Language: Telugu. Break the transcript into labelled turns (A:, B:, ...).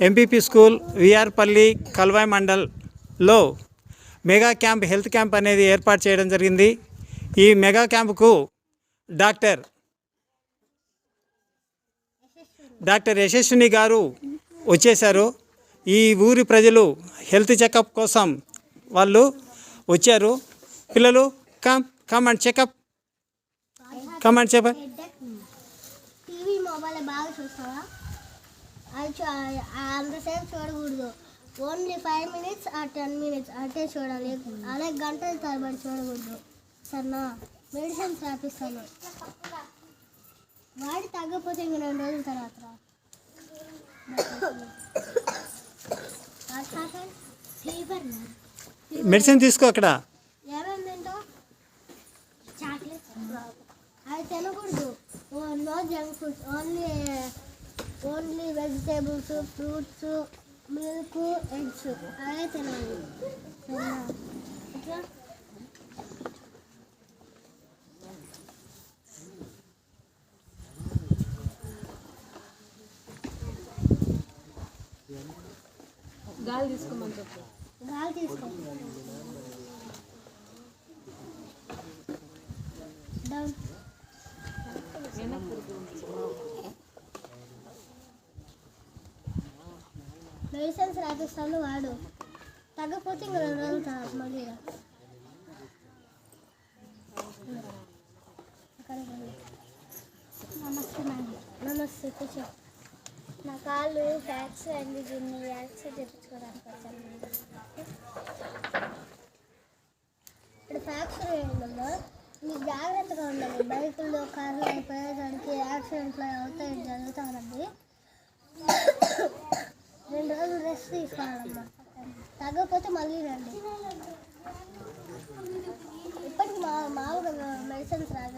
A: ఎంపీపీ స్కూల్ విఆర్పల్లి కల్వాయ్ మండల్లో మెగా క్యాంప్ హెల్త్ క్యాంప్ అనేది ఏర్పాటు చేయడం జరిగింది. ఈ మెగా క్యాంపుకు డాక్టర్ యశస్విని గారు వచ్చేశారు. ఈ ఊరి ప్రజలు హెల్త్ చెకప్ కోసం వాళ్ళు వచ్చారు. పిల్లలు కమ్ అండ్ చెకప్ చెప్పండి.
B: టీవీ మొబైల్ బాగా చూస్తావా? అంతసేపు చూడకూడదు. ఓన్లీ 5 minutes or 10 minutes అంటే చూడాలి. అలాగే గంటల తరబడి చూడకూడదు. సరేనా? మెడిసిన్స్ రాపిస్తాను. వాడి తగ్గకపోతే ఇంక 2 రోజుల తర్వాత
A: మెడిసిన్ తీసుకో. అక్కడ
B: ఏమేమి తింటావు? చాక్లెట్స్ అవి తినకూడదు. No junk foods, only vegetables, fruits, milk, eggs అవే తినాలి. ఇట్లా
C: గాలి తీసుకోమని చెప్పు.
B: గాలి తీసుకో. డౌన్. మెడిసిన్స్ రాపిస్తాను, వాడు. తగ్గకపోతే ఇంక 2 రోజులు తర్వాత మళ్ళీ నమస్తే మేడం. నమస్తే కూర్చో.
D: నా కాళ్ళు ఫ్రాక్చర్ అయింది, దీన్ని వ్యాక్సిన్ తెప్పించుకోవడానికి వచ్చాను.
B: ఇప్పుడు ఫ్రాక్చర్ అయిందమ్మా, మీకు జాగ్రత్తగా ఉండాలి. బైకుల్లో కార్లు అయిపోయేదానికి యాక్సిడెంట్లు అవుతాయి, జరుగుతామండి. 2 రోజులు రెస్ట్ తీసుకోవాలమ్మా. తగ్గకపోతే మళ్ళీ రండి. ఇప్పటికి మామూలుగా మెడిసిన్స్ రాగా